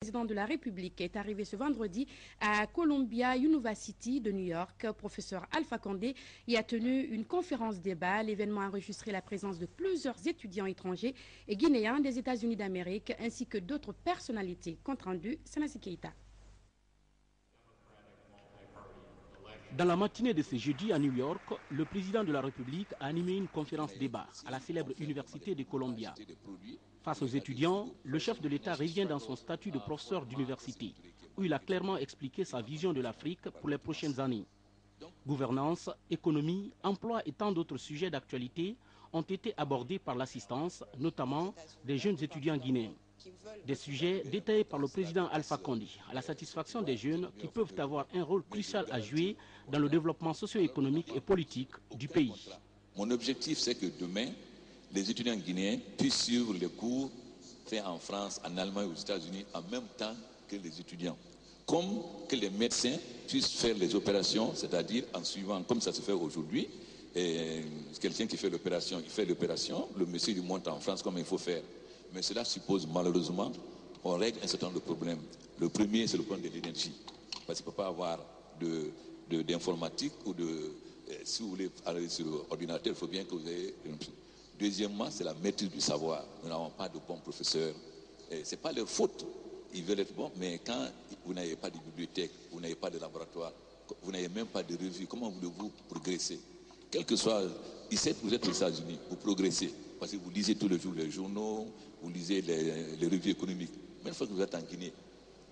président de la République est arrivé ce vendredi à Columbia University de New York. Professeur Alpha Condé y a tenu une conférence débat. L'événement a enregistré la présence de plusieurs étudiants étrangers et guinéens des États-Unis d'Amérique ainsi que d'autres personnalités. Compte rendu, Sanasi Keita. Dans la matinée de ce jeudi à New York, le président de la République a animé une conférence débat à la célèbre université de Columbia. Face aux étudiants, le chef de l'État revient dans son statut de professeur d'université, où il a clairement expliqué sa vision de l'Afrique pour les prochaines années. Gouvernance, économie, emploi et tant d'autres sujets d'actualité ont été abordés par l'assistance, notamment des jeunes étudiants guinéens. Des sujets détaillés par le président Alpha Condé à la satisfaction des jeunes qui peuvent avoir un rôle crucial à jouer dans le développement socio-économique et politique du pays. Mon objectif, c'est que demain, les étudiants guinéens puissent suivre les cours faits en France, en Allemagne, aux États-Unis, en même temps que les étudiants. Comme que les médecins puissent faire les opérations, c'est-à-dire en suivant, comme ça se fait aujourd'hui, quelqu'un qui fait l'opération, il fait l'opération, le monsieur lui montre en France comment il faut faire. Mais cela suppose malheureusement qu'on règle un certain nombre de problèmes. Le premier, c'est le problème de l'énergie. Parce qu'il ne peut pas avoir d'informatique ou si vous voulez aller sur l'ordinateur, il faut bien que vous ayez... Deuxièmement, c'est la maîtrise du savoir. Nous n'avons pas de bons professeurs. Ce n'est pas leur faute. Ils veulent être bons, mais quand vous n'avez pas de bibliothèque, vous n'avez pas de laboratoire, vous n'avez même pas de revue, comment voulez-vous progresser? Quel que soit... Ici, vous êtes aux États-Unis, vous progressez. Parce que vous lisez tous les jours les journaux, vous lisez les revues économiques. Mais une fois que vous êtes en Guinée,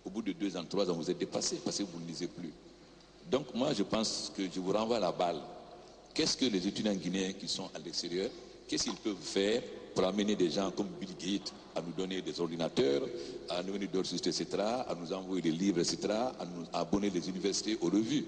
au bout de 2 ans, 3 ans, vous êtes dépassé parce que vous ne lisez plus. Donc moi, je pense que je vous renvoie la balle. Qu'est-ce que les étudiants guinéens qui sont à l'extérieur, qu'est-ce qu'ils peuvent faire pour amener des gens comme Bill Gates à nous donner des ordinateurs, à nous donner d'autres systèmes, etc., à nous envoyer des livres, etc., à nous abonner les universités aux revues.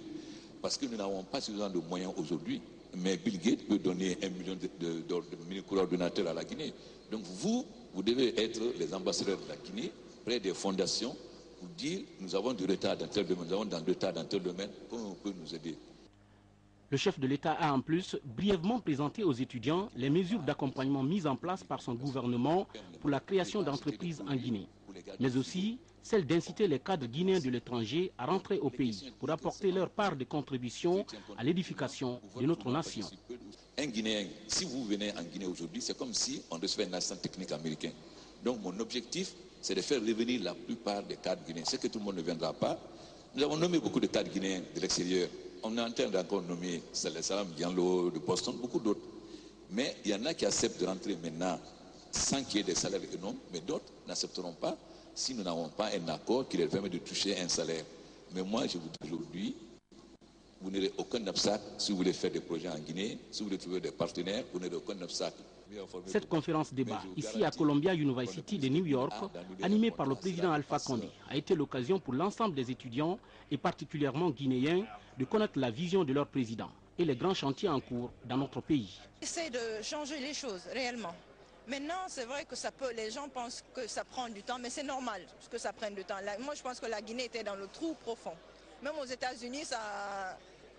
Parce que nous n'avons pas suffisamment de moyens aujourd'hui. Mais Bill Gates peut donner 1 million de micro-ordinateurs à la Guinée. Donc vous devez être les ambassadeurs de la Guinée, près des fondations, pour dire nous avons du retard dans tel domaine, nous avons du retard dans tel domaine, comment on peut nous aider. Le chef de l'État a en plus brièvement présenté aux étudiants les mesures d'accompagnement mises en place par son gouvernement pour la création d'entreprises en Guinée, mais aussi celle d'inciter les cadres guinéens de l'étranger à rentrer au pays pour apporter leur part de contribution à l'édification de notre nation. Un Guinéen, si vous venez en Guinée aujourd'hui, c'est comme si on recevait un assistant technique américain. Donc mon objectif, c'est de faire revenir la plupart des cadres guinéens. C'est que tout le monde ne viendra pas. Nous avons nommé beaucoup de cadres guinéens de l'extérieur. On est en train d'encore nommer Salam Diallo de Boston, beaucoup d'autres. Mais il y en a qui acceptent de rentrer maintenant sans qu'il y ait des salaires énormes, mais d'autres n'accepteront pas si nous n'avons pas un accord qui leur permet de toucher un salaire. Mais moi, je vous dis aujourd'hui, vous n'aurez aucun obstacle si vous voulez faire des projets en Guinée, si vous voulez trouver des partenaires, vous n'aurez aucun obstacle. Cette conférence débat, ici à Columbia University de New York, animée par le président Alpha Condé, a été l'occasion pour l'ensemble des étudiants, et particulièrement guinéens, de connaître la vision de leur président et les grands chantiers en cours dans notre pays. Essayer de changer les choses réellement. Maintenant, c'est vrai que les gens pensent que ça prend du temps, mais c'est normal que ça prenne du temps. Moi, je pense que la Guinée était dans le trou profond. Même aux États-Unis,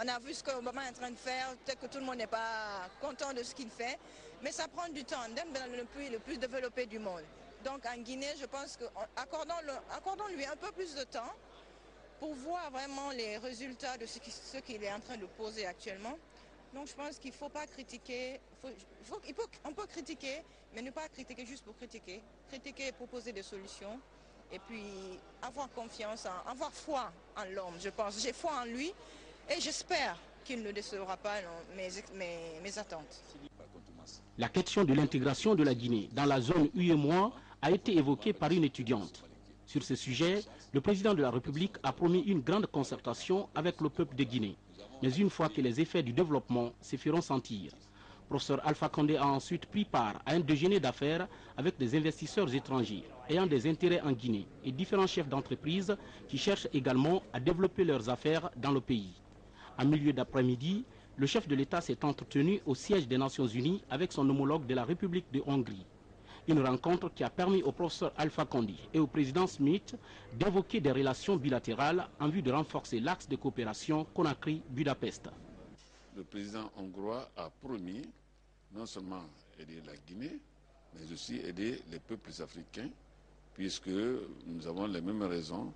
on a vu ce qu'Obama est en train de faire. Peut-être que tout le monde n'est pas content de ce qu'il fait, mais ça prend du temps. Même dans le pays le plus développé du monde. Donc en Guinée, je pense qu'accordons-lui un peu plus de temps pour voir vraiment les résultats de ce qu'il est en train de poser actuellement. Donc je pense qu'il ne faut pas critiquer, on peut critiquer, mais ne pas critiquer juste pour critiquer. Critiquer et proposer des solutions. Et puis avoir confiance, avoir foi en l'homme, je pense. J'ai foi en lui et j'espère qu'il ne décevra pas mes attentes. La question de l'intégration de la Guinée dans la zone UEMOA a été évoquée par une étudiante. Sur ce sujet, le président de la République a promis une grande concertation avec le peuple de Guinée. Mais une fois que les effets du développement se feront sentir. Professeur Alpha Condé a ensuite pris part à un déjeuner d'affaires avec des investisseurs étrangers ayant des intérêts en Guinée et différents chefs d'entreprise qui cherchent également à développer leurs affaires dans le pays. En milieu d'après-midi, le chef de l'État s'est entretenu au siège des Nations Unies avec son homologue de la République de Hongrie. Une rencontre qui a permis au professeur Alpha Condé et au président Smith d'évoquer des relations bilatérales en vue de renforcer l'axe de coopération Conakry-Budapest. Le président hongrois a promis non seulement aider la Guinée, mais aussi aider les peuples africains, puisque nous avons les mêmes raisons.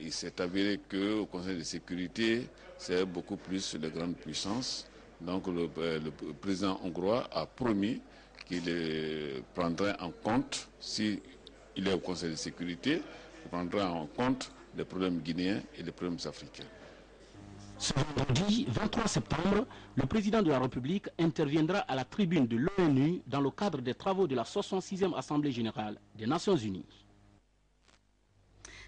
Il s'est avéré qu'au Conseil de sécurité, c'est beaucoup plus les grandes puissances. Donc le président hongrois a promis qu'il prendrait en compte, s'il est au Conseil de sécurité, il prendra en compte les problèmes guinéens et les problèmes africains. Ce vendredi 23 septembre, le président de la République interviendra à la tribune de l'ONU dans le cadre des travaux de la 66e Assemblée générale des Nations unies.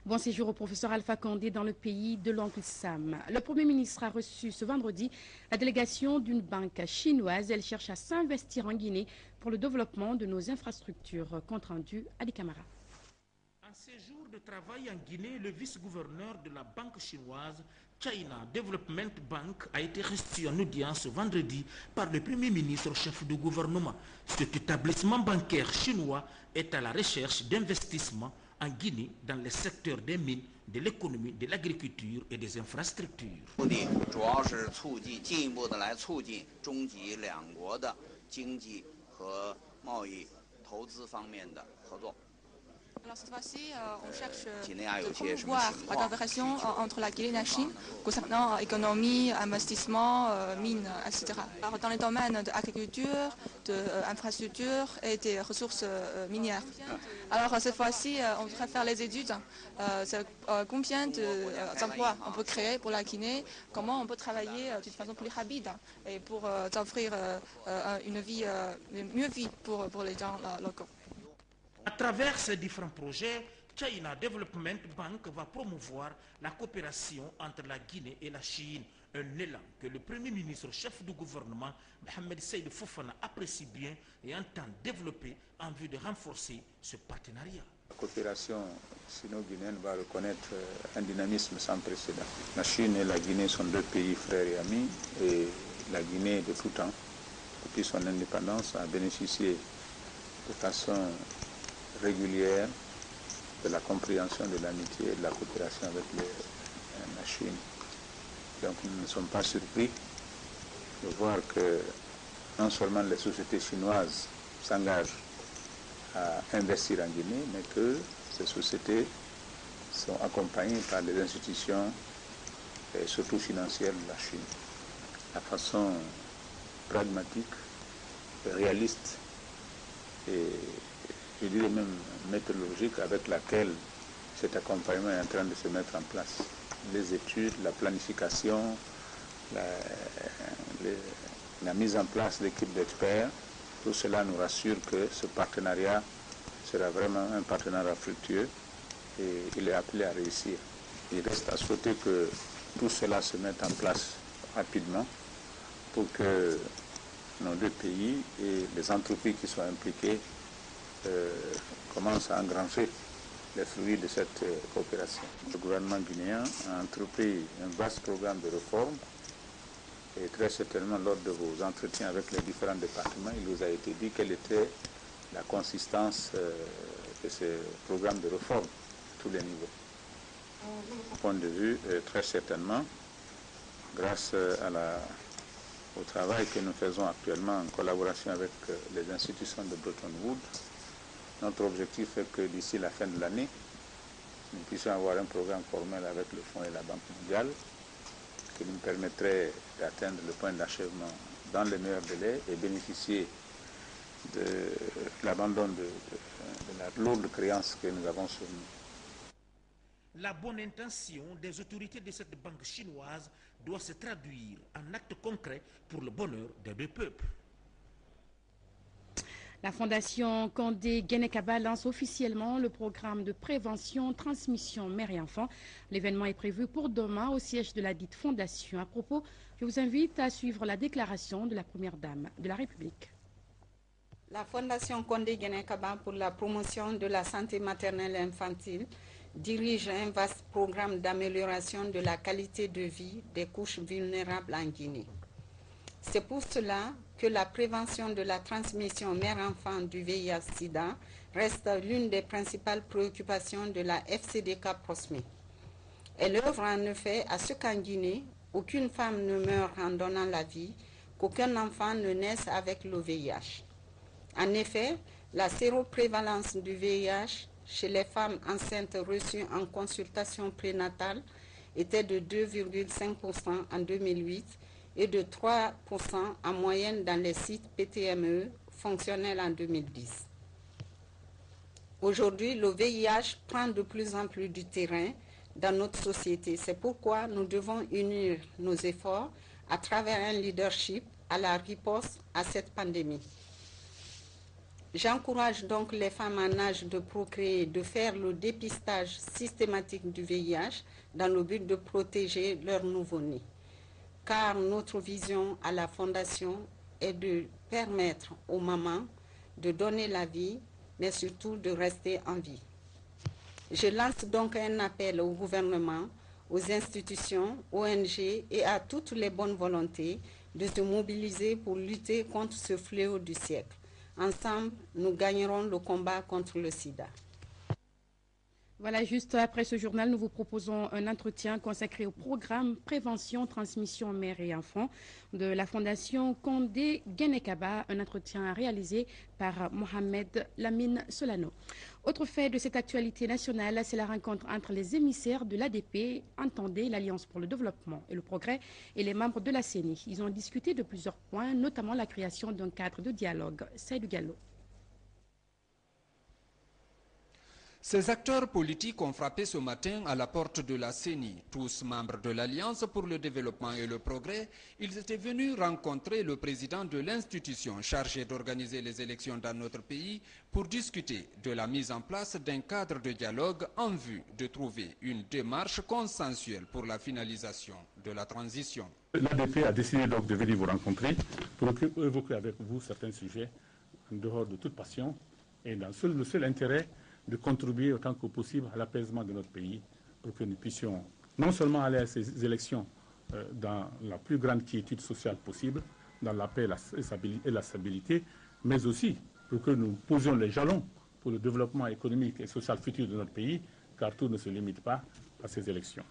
Bon séjour au professeur Alpha Condé dans le pays de l'oncle Sam. Le Premier ministre a reçu ce vendredi la délégation d'une banque chinoise. Elle cherche à s'investir en Guinée pour le développement de nos infrastructures. Compte rendu à des camarades. En séjour de travail en Guinée, le vice-gouverneur de la banque chinoise China Development Bank a été reçu en audience ce vendredi par le Premier ministre chef de gouvernement. Cet établissement bancaire chinois est à la recherche d'investissements en Guinée dans les secteurs des mines, de l'économie, de l'agriculture et des infrastructures. Alors cette fois-ci, on cherche de promouvoir la coopération entre la Guinée et la Chine concernant économie, investissement, mines, etc. Alors, dans les domaines de l'agriculture, de l'infrastructure et des ressources minières. Alors cette fois-ci, on devrait faire les études. Combien d'emplois on peut créer pour la Guinée, comment on peut travailler d'une façon plus rapide et pour offrir une vie, mieux vie pour les gens locaux. À travers ces différents projets, China Development Bank va promouvoir la coopération entre la Guinée et la Chine, un élan que le Premier ministre chef du gouvernement, Mohamed Seydou Fofana, apprécie bien et entend développer en vue de renforcer ce partenariat. La coopération sino-guinéenne va reconnaître un dynamisme sans précédent. La Chine et la Guinée sont deux pays frères et amis, et la Guinée, de tout temps, depuis son indépendance, a bénéficié de façon régulière de la compréhension de l'amitié et de la coopération avec la Chine. Donc nous ne sommes pas surpris de voir que non seulement les sociétés chinoises s'engagent à investir en Guinée, mais que ces sociétés sont accompagnées par les institutions, et surtout financières, de la Chine. La façon pragmatique, réaliste et je dirais même méthodologique avec laquelle cet accompagnement est en train de se mettre en place. Les études, la planification, la mise en place d'équipes d'experts, tout cela nous rassure que ce partenariat sera vraiment un partenariat fructueux et il est appelé à réussir. Il reste à souhaiter que tout cela se mette en place rapidement pour que nos deux pays et les entreprises qui sont impliquées commence à engranger les fruits de cette coopération. Le gouvernement guinéen a entrepris un vaste programme de réforme et très certainement lors de vos entretiens avec les différents départements, il vous a été dit quelle était la consistance de ce programme de réforme à tous les niveaux. Du point de vue, très certainement, grâce au travail que nous faisons actuellement en collaboration avec les institutions de Bretton Woods, notre objectif est que d'ici la fin de l'année, nous puissions avoir un programme formel avec le Fonds et la Banque mondiale qui nous permettrait d'atteindre le point d'achèvement dans les meilleurs délais et bénéficier de l'abandon de la lourde créance que nous avons sur nous. La bonne intention des autorités de cette banque chinoise doit se traduire en actes concrets pour le bonheur des deux peuples. La Fondation Condé Guénékaba lance officiellement le programme de prévention transmission mère et enfant. L'événement est prévu pour demain au siège de la dite fondation. À propos, je vous invite à suivre la déclaration de la Première Dame de la République. La Fondation Condé Guénékaba pour la promotion de la santé maternelle et infantile dirige un vaste programme d'amélioration de la qualité de vie des couches vulnérables en Guinée. C'est pour cela que la prévention de la transmission mère-enfant du VIH-Sida reste l'une des principales préoccupations de la FCDK Prosme. Elle œuvre en effet à ce qu'en Guinée, aucune femme ne meure en donnant la vie, qu'aucun enfant ne naisse avec le VIH. En effet, la séroprévalence du VIH chez les femmes enceintes reçues en consultation prénatale était de 2,5% en 2008 et de 3% en moyenne dans les sites PTME fonctionnels en 2010. Aujourd'hui, le VIH prend de plus en plus du terrain dans notre société. C'est pourquoi nous devons unir nos efforts à travers un leadership à la riposte à cette pandémie. J'encourage donc les femmes en âge de procréer de faire le dépistage systématique du VIH dans le but de protéger leurs nouveau-nés. Car notre vision à la Fondation est de permettre aux mamans de donner la vie, mais surtout de rester en vie. Je lance donc un appel au gouvernement, aux institutions, ONG et à toutes les bonnes volontés de se mobiliser pour lutter contre ce fléau du siècle. Ensemble, nous gagnerons le combat contre le sida. Voilà, juste après ce journal, nous vous proposons un entretien consacré au programme Prévention, Transmission Mères et Enfants de la Fondation Condé Guénékaba, un entretien réalisé par Mohamed Lamine Solano. Autre fait de cette actualité nationale, c'est la rencontre entre les émissaires de l'ADP, entendez l'Alliance pour le développement et le progrès, et les membres de la CENI. Ils ont discuté de plusieurs points, notamment la création d'un cadre de dialogue. Seydou Diallo. Ces acteurs politiques ont frappé ce matin à la porte de la CENI. Tous membres de l'Alliance pour le développement et le progrès, ils étaient venus rencontrer le président de l'institution chargée d'organiser les élections dans notre pays pour discuter de la mise en place d'un cadre de dialogue en vue de trouver une démarche consensuelle pour la finalisation de la transition. L'ADP a décidé donc de venir vous rencontrer pour évoquer avec vous certains sujets en dehors de toute passion et dans le seul intérêt de contribuer autant que possible à l'apaisement de notre pays pour que nous puissions non seulement aller à ces élections dans la plus grande quiétude sociale possible, dans la paix et la stabilité, mais aussi pour que nous posions les jalons pour le développement économique et social futur de notre pays, car tout ne se limite pas à ces élections.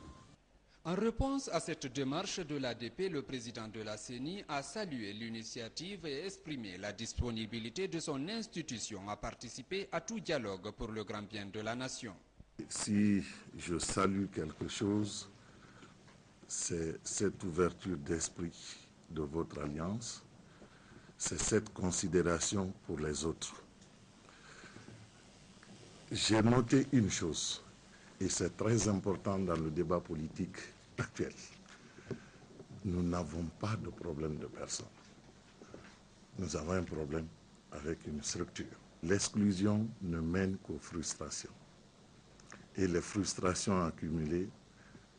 En réponse à cette démarche de l'ADP, le président de la CENI a salué l'initiative et exprimé la disponibilité de son institution à participer à tout dialogue pour le grand bien de la nation. Si je salue quelque chose, c'est cette ouverture d'esprit de votre alliance, c'est cette considération pour les autres. J'ai noté une chose, et c'est très important dans le débat politique actuel. Nous n'avons pas de problème de personne. Nous avons un problème avec une structure. L'exclusion ne mène qu'aux frustrations. Et les frustrations accumulées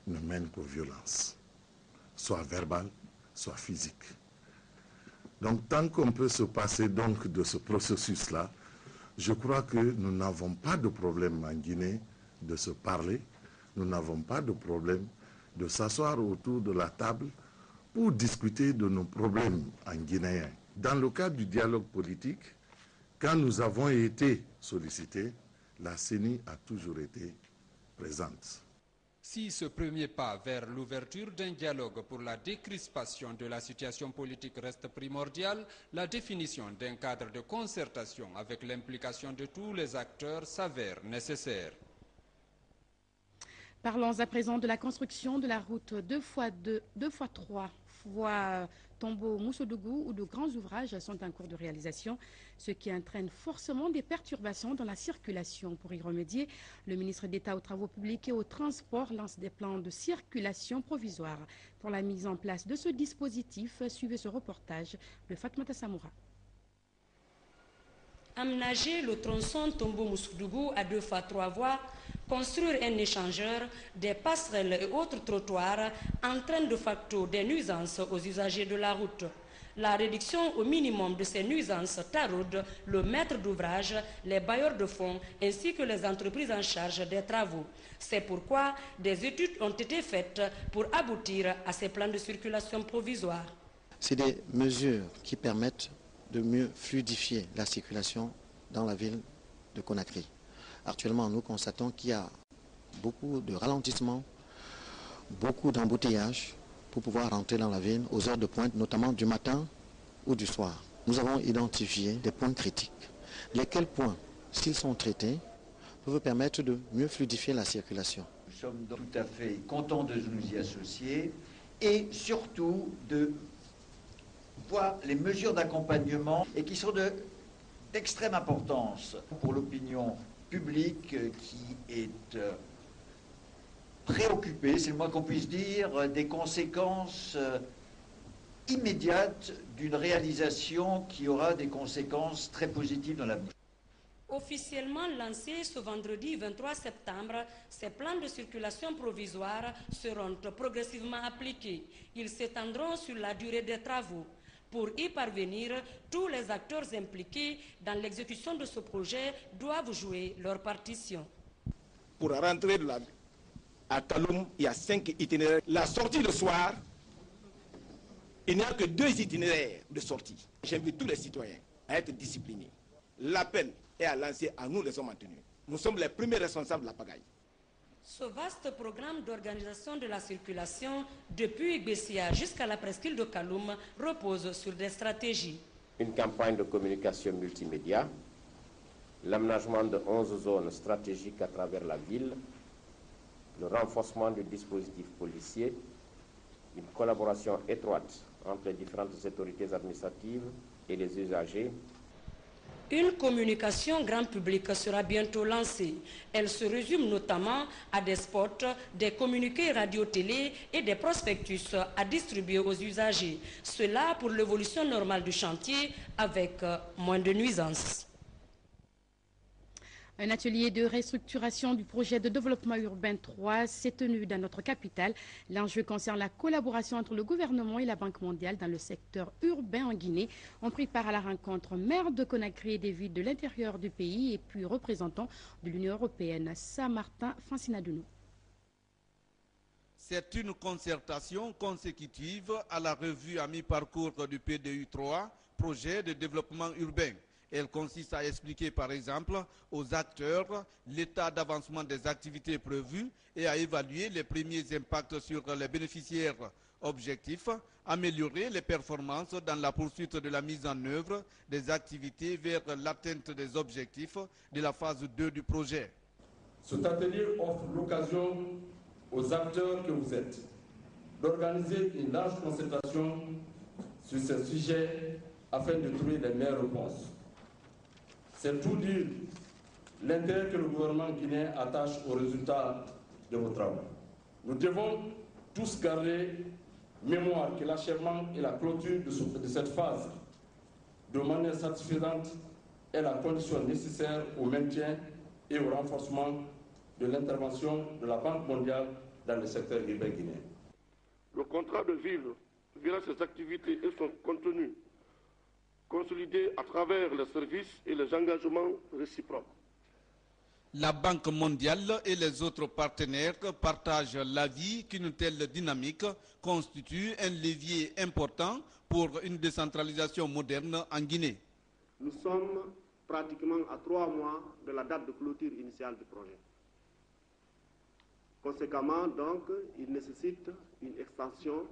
ne mènent qu'aux violences, soit verbales, soit physiques. Donc tant qu'on peut se passer donc de ce processus-là, je crois que nous n'avons pas de problème en Guinée de se parler, nous n'avons pas de problème de s'asseoir autour de la table pour discuter de nos problèmes en guinéen. Dans le cadre du dialogue politique, quand nous avons été sollicités, la CENI a toujours été présente. Si ce premier pas vers l'ouverture d'un dialogue pour la décrispation de la situation politique reste primordial, la définition d'un cadre de concertation avec l'implication de tous les acteurs s'avère nécessaire. Parlons à présent de la construction de la route 2x3 voie Tombo-Moussodougou, où de grands ouvrages sont en cours de réalisation, ce qui entraîne forcément des perturbations dans la circulation. Pour y remédier, le ministre d'État aux Travaux publics et aux Transports lance des plans de circulation provisoire. Pour la mise en place de ce dispositif, suivez ce reportage de Fatmata Samoura. Aménager le tronçon Tombo-Moussodougou à 2x3 voies, construire un échangeur, des passerelles et autres trottoirs entraînent de facto des nuisances aux usagers de la route. La réduction au minimum de ces nuisances taraude le maître d'ouvrage, les bailleurs de fonds ainsi que les entreprises en charge des travaux. C'est pourquoi des études ont été faites pour aboutir à ces plans de circulation provisoire. C'est des mesures qui permettent de mieux fluidifier la circulation dans la ville de Conakry. Actuellement, nous constatons qu'il y a beaucoup de ralentissements, beaucoup d'embouteillages pour pouvoir rentrer dans la ville aux heures de pointe, notamment du matin ou du soir. Nous avons identifié des points critiques. Lesquels points, s'ils sont traités, vous permettre de mieux fluidifier la circulation. Nous sommes donc tout à fait contents de nous y associer et surtout de voir les mesures d'accompagnement et qui sont d'extrême importance pour l'opinion publique qui est préoccupée, c'est le moins qu'on puisse dire, des conséquences immédiates d'une réalisation qui aura des conséquences très positives dans l'avenir. Officiellement lancés ce vendredi 23 septembre, ces plans de circulation provisoire seront progressivement appliqués. Ils s'étendront sur la durée des travaux. Pour y parvenir, tous les acteurs impliqués dans l'exécution de ce projet doivent jouer leur partition. Pour rentrer à Kaloum, il y a 5 itinéraires. La sortie le soir, il n'y a que 2 itinéraires de sortie. J'invite tous les citoyens à être disciplinés. L'appel est à lancer à nous les hommes en tenue. Nous sommes les premiers responsables de la pagaille. Ce vaste programme d'organisation de la circulation depuis Bessia jusqu'à la presqu'île de Kaloum repose sur des stratégies. Une campagne de communication multimédia, l'aménagement de 11 zones stratégiques à travers la ville, le renforcement du dispositif policier, une collaboration étroite entre les différentes autorités administratives et les usagers. Une communication grand public sera bientôt lancée. Elle se résume notamment à des spots, des communiqués radio-télé et des prospectus à distribuer aux usagers. Cela pour l'évolution normale du chantier avec moins de nuisances. Un atelier de restructuration du projet de développement urbain 3 s'est tenu dans notre capitale. L'enjeu concerne la collaboration entre le gouvernement et la Banque mondiale dans le secteur urbain en Guinée. On prit part à la rencontre maire de Conakry et des villes de l'intérieur du pays et puis représentants de l'Union européenne. Saint-Martin, Francina Dunou. C'est une concertation consécutive à la revue à mi-parcours du PDU3, projet de développement urbain. Elle consiste à expliquer par exemple aux acteurs l'état d'avancement des activités prévues et à évaluer les premiers impacts sur les bénéficiaires. Objectif, améliorer les performances dans la poursuite de la mise en œuvre des activités vers l'atteinte des objectifs de la phase 2 du projet. Cet atelier offre l'occasion aux acteurs que vous êtes d'organiser une large concertation sur ce sujet afin de trouver les meilleures réponses. C'est tout dire l'intérêt que le gouvernement guinéen attache aux résultats de vos travaux. Nous devons tous garder mémoire que l'achèvement et la clôture de cette phase de manière satisfaisante est la condition nécessaire au maintien et au renforcement de l'intervention de la Banque mondiale dans le secteur urbain guinéen. Le contrat de ville verra ses activités et son contenu consolidés à travers les services et les engagements réciproques. La Banque mondiale et les autres partenaires partagent l'avis qu'une telle dynamique constitue un levier important pour une décentralisation moderne en Guinée. Nous sommes pratiquement à 3 mois de la date de clôture initiale du projet. Conséquemment, donc, il nécessite une extension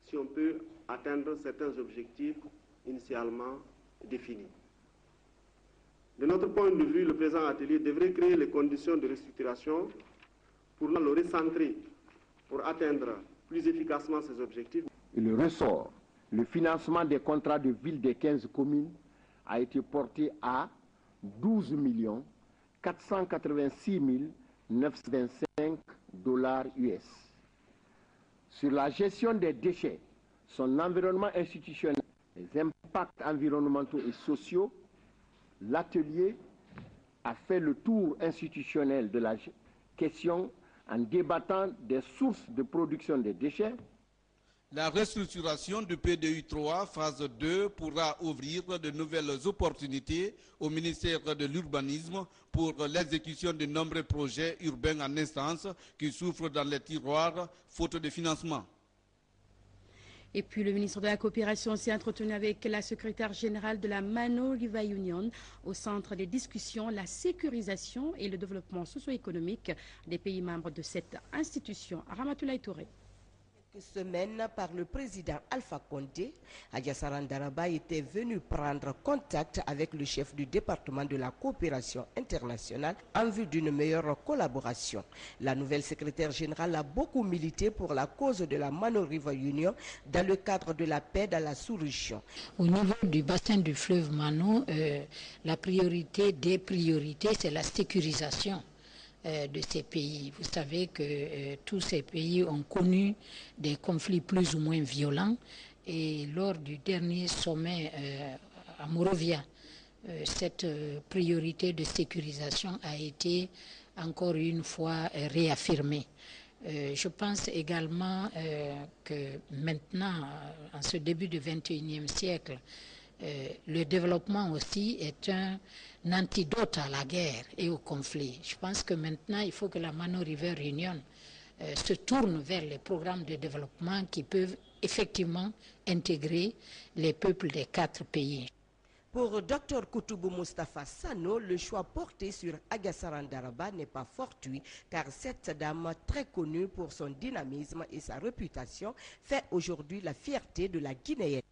si on peut atteindre certains objectifs initialement définis. De notre point de vue, le présent atelier devrait créer les conditions de restructuration pour le recentrer, pour atteindre plus efficacement ces objectifs. Il ressort, le financement des contrats de ville des 15 communes a été porté à 12 486 925 $ US. Sur la gestion des déchets, son environnement institutionnel, les impacts environnementaux et sociaux, l'atelier a fait le tour institutionnel de la question en débattant des sources de production des déchets. La restructuration du PDU3 phase 2 pourra ouvrir de nouvelles opportunités au ministère de l'Urbanisme pour l'exécution de nombreux projets urbains en instance qui souffrent dans les tiroirs faute de financement. Et puis le ministre de la Coopération s'est entretenu avec la secrétaire générale de la Mano River Union au centre des discussions, la sécurisation et le développement socio-économique des pays membres de cette institution. Ramatoulaye Touré. semaines par le président Alpha Condé, Agassara Ndaraba était venu prendre contact avec le chef du département de la coopération internationale en vue d'une meilleure collaboration. La nouvelle secrétaire générale a beaucoup milité pour la cause de la Mano River Union dans le cadre de la paix dans la sous-région. Au niveau du bassin du fleuve Mano, la priorité des priorités, c'est la sécurisation de ces pays. Vous savez que tous ces pays ont connu des conflits plus ou moins violents et lors du dernier sommet à Monrovia, cette priorité de sécurisation a été encore une fois réaffirmée. Je pense également que maintenant, en ce début du XXIe siècle, le développement aussi est un antidote à la guerre et au conflit. Je pense que maintenant, il faut que la Mano River Union se tourne vers les programmes de développement qui peuvent effectivement intégrer les peuples des 4 pays. Pour Dr Koutoubou Moustapha Sano, le choix porté sur Agassara Ndaraba n'est pas fortuit car cette dame, très connue pour son dynamisme et sa réputation, fait aujourd'hui la fierté de la Guinéenne.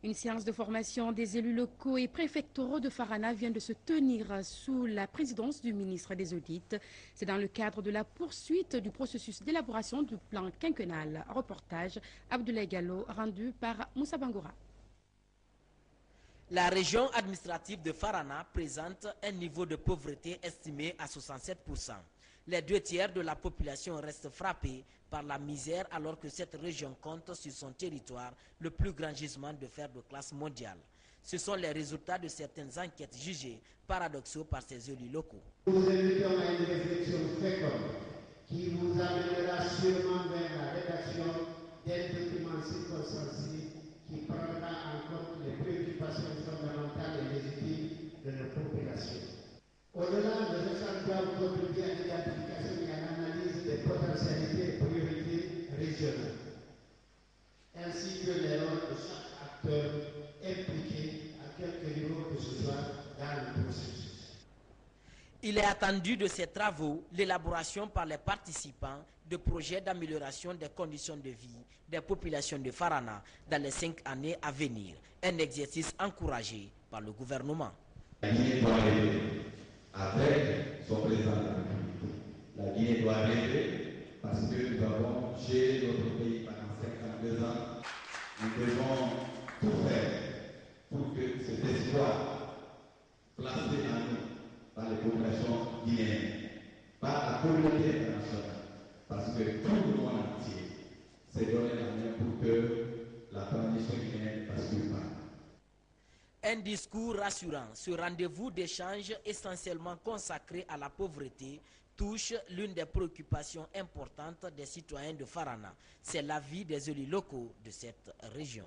Une séance de formation des élus locaux et préfectoraux de Farana vient de se tenir sous la présidence du ministre des Audits. C'est dans le cadre de la poursuite du processus d'élaboration du plan quinquennal. Reportage Abdoulaye Gallo rendu par Moussa Bangoura. La région administrative de Farana présente un niveau de pauvreté estimé à 67%. Les 2 tiers de la population restent frappés par la misère alors que cette région compte sur son territoire le plus grand gisement de fer de classe mondiale. Ce sont les résultats de certaines enquêtes jugées paradoxaux par ces élus locaux. Nous invitons à une réflexion féconde qui vous amènera sûrement vers la rédaction d'un document circonstancié qui prendra en compte les préoccupations fondamentales et légitimes de nos populations. Au-delà de ce doivent contribuer à l'identification et à l'analyse des potentialités et priorités régionales, ainsi que les rôles de chaque acteur impliqué à quelque niveau que ce soit dans le processus. Il est attendu de ces travaux l'élaboration par les participants de projets d'amélioration des conditions de vie des populations de Farana dans les 5 années à venir, un exercice encouragé par le gouvernement. La Guinée doit rêver avec son président de la République. La Guinée doit rêver parce que nous avons géré notre pays pendant 52 ans. Nous devons tout faire pour que cet espoir placé en nous par les populations guinéennes, par la communauté internationale, parce que tout le monde entier s'est donné la main pour que la transition guinéenne ne bascule pas. Un discours rassurant, ce rendez-vous d'échange essentiellement consacré à la pauvreté touche l'une des préoccupations importantes des citoyens de Farana. C'est l'avis des élus locaux de cette région.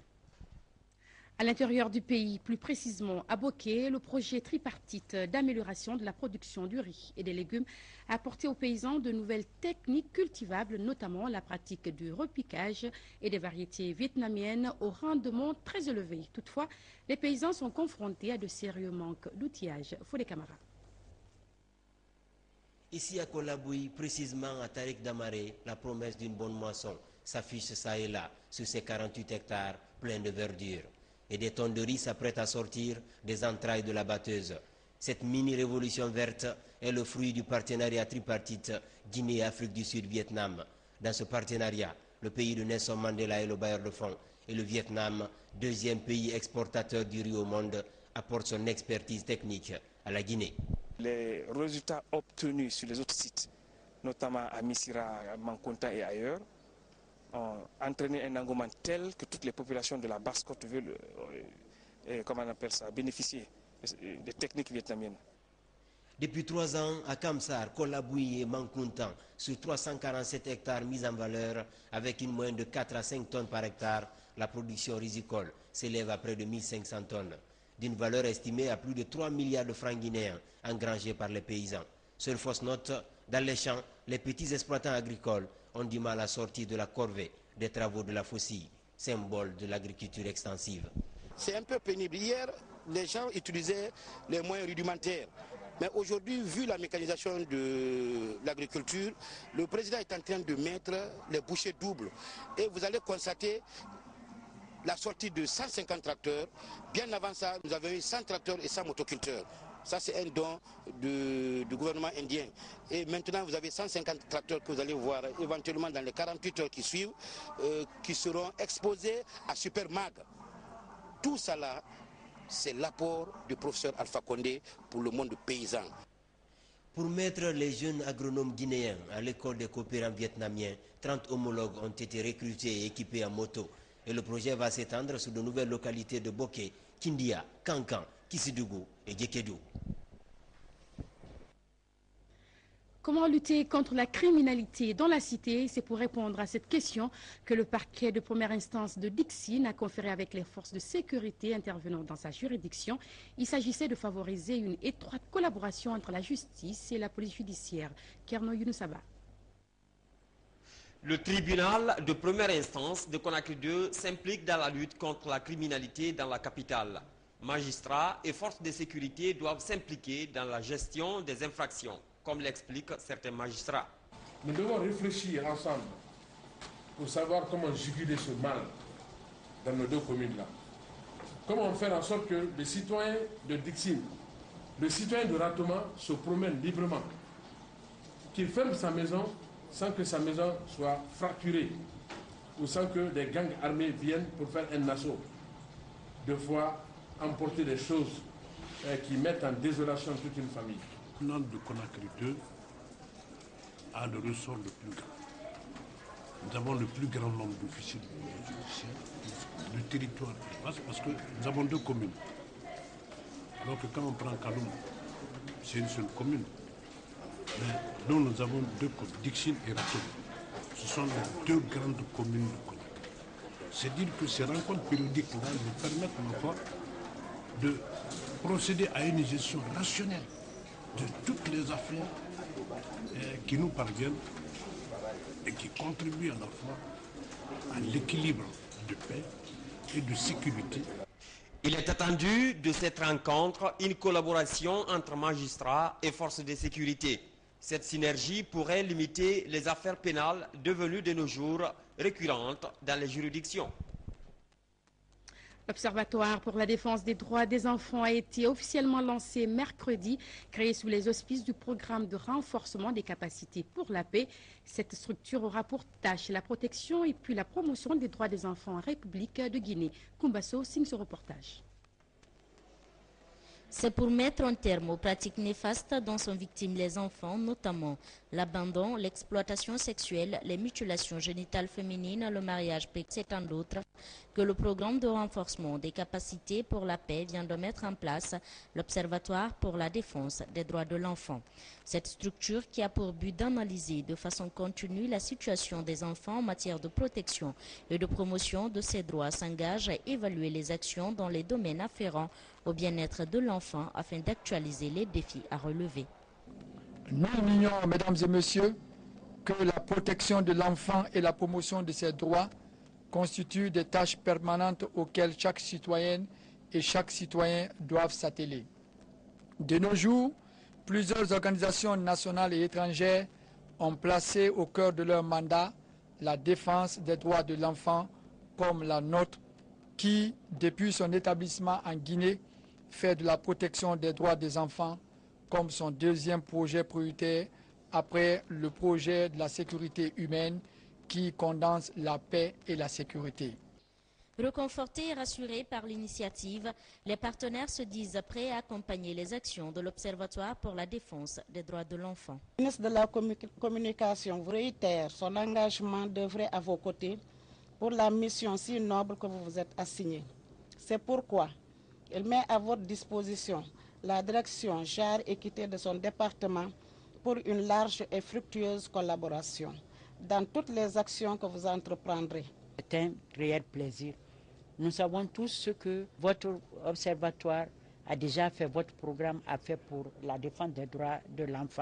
À l'intérieur du pays, plus précisément à Boké, le projet tripartite d'amélioration de la production du riz et des légumes a apporté aux paysans de nouvelles techniques cultivables, notamment la pratique du repiquage et des variétés vietnamiennes au rendement très élevé. Toutefois, les paysans sont confrontés à de sérieux manques d'outillage. Fodé Camara. Ici à Kolaboui, précisément à Tarik Damaré, la promesse d'une bonne moisson s'affiche ça et là sur ces 48 hectares pleins de verdure. Et des tonnes de riz s'apprêtent à sortir des entrailles de la batteuse. Cette mini-révolution verte est le fruit du partenariat tripartite Guinée-Afrique du Sud-Vietnam. Dans ce partenariat, le pays de Nelson Mandela est le bailleur de fonds et le Vietnam, 2e pays exportateur du riz au monde, apporte son expertise technique à la Guinée. Les résultats obtenus sur les autres sites, notamment à Missira, à Mankonta et ailleurs, ont entraîné un engouement tel que toutes les populations de la Basse-Côte veulent bénéficier des techniques vietnamiennes. Depuis 3 ans, à Kamsar, Kolaboui et Mankuntan, sur 347 hectares mis en valeur, avec une moyenne de 4 à 5 tonnes par hectare, la production risicole s'élève à près de 1500 tonnes, d'une valeur estimée à plus de 3 milliards de francs guinéens engrangés par les paysans. Seule fausse note, dans les champs, les petits exploitants agricoles ont du mal à sortir de la corvée des travaux de la faucille, symbole de l'agriculture extensive. C'est un peu pénible. Hier, les gens utilisaient les moyens rudimentaires Mais aujourd'hui, vu la mécanisation de l'agriculture, le président est en train de mettre les bouchées doubles. Et vous allez constater la sortie de 150 tracteurs. Bien avant ça, nous avions eu 100 tracteurs et 100 motoculteurs. Ça, c'est un don du gouvernement indien. Et maintenant, vous avez 150 tracteurs que vous allez voir éventuellement dans les 48 heures qui suivent, qui seront exposés à Supermag. Tout ça là, c'est l'apport du professeur Alpha Condé pour le monde paysan. Pour mettre les jeunes agronomes guinéens à l'école des coopérants vietnamiens, 30 homologues ont été recrutés et équipés en moto. Et le projet va s'étendre sur de nouvelles localités de Boké, Kindia, Kankan, Kissidougou et Djekedou. Comment lutter contre la criminalité dans la cité? C'est pour répondre à cette question que le parquet de première instance de Dixine a conféré avec les forces de sécurité intervenant dans sa juridiction. Il s'agissait de favoriser une étroite collaboration entre la justice et la police judiciaire. Kerno Younoussaba. Le tribunal de première instance de Conakry 2 s'implique dans la lutte contre la criminalité dans la capitale. Magistrats et forces de sécurité doivent s'impliquer dans la gestion des infractions, comme l'expliquent certains magistrats. Nous devons réfléchir ensemble pour savoir comment juguler ce mal dans nos deux communes-là. Comment faire en sorte que les citoyens de Dixine, le citoyen de Ratoma se promène librement, qu'il ferme sa maison sans que sa maison soit fracturée ou sans que des gangs armés viennent pour faire un assaut. Deux fois, emporter des choses qui mettent en désolation toute une famille. Le tribunal de Conakry 2 a le ressort le plus grand. Nous avons le plus grand nombre d'officiers judiciaires. Le territoire est vaste parce que nous avons deux communes. Alors que quand on prend Kaloum, c'est une seule commune. Mais nous avons deux communes, Dixine et Raton. Ce sont les deux grandes communes de Conakry. C'est dire que ces rencontres périodiques-là nous permettent encore de procéder à une gestion rationnelle de toutes les affaires qui nous parviennent et qui contribuent à la fois à l'équilibre de paix et de sécurité. Il est attendu de cette rencontre une collaboration entre magistrats et forces de sécurité. Cette synergie pourrait limiter les affaires pénales devenues de nos jours récurrentes dans les juridictions. L'Observatoire pour la défense des droits des enfants a été officiellement lancé mercredi, créé sous les auspices du programme de renforcement des capacités pour la paix. Cette structure aura pour tâche la protection et puis la promotion des droits des enfants en République de Guinée. Kumbasso signe ce reportage. C'est pour mettre un terme aux pratiques néfastes dont sont victimes les enfants, notamment l'abandon, l'exploitation sexuelle, les mutilations génitales féminines, le mariage précoce et tant d'autres, que le programme de renforcement des capacités pour la paix vient de mettre en place l'Observatoire pour la défense des droits de l'enfant. Cette structure qui a pour but d'analyser de façon continue la situation des enfants en matière de protection et de promotion de ces droits s'engage à évaluer les actions dans les domaines afférents au bien-être de l'enfant afin d'actualiser les défis à relever. Nous ignorons, mesdames et messieurs, que la protection de l'enfant et la promotion de ses droits constituent des tâches permanentes auxquelles chaque citoyenne et chaque citoyen doivent s'atteler. De nos jours, plusieurs organisations nationales et étrangères ont placé au cœur de leur mandat la défense des droits de l'enfant comme la nôtre qui, depuis son établissement en Guinée, fait de la protection des droits des enfants comme son deuxième projet prioritaire après le projet de la sécurité humaine qui condense la paix et la sécurité. Reconfortés et rassurés par l'initiative, les partenaires se disent prêts à accompagner les actions de l'Observatoire pour la défense des droits de l'enfant. Le ministre de la Communication vous réitère son engagement d'œuvrer à vos côtés pour la mission si noble que vous vous êtes assignée. C'est pourquoi il met à votre disposition la direction genre équité de son département pour une large et fructueuse collaboration dans toutes les actions que vous entreprendrez. C'est un réel plaisir. Nous savons tous ce que votre observatoire a déjà fait, votre programme a fait pour la défense des droits de l'enfant.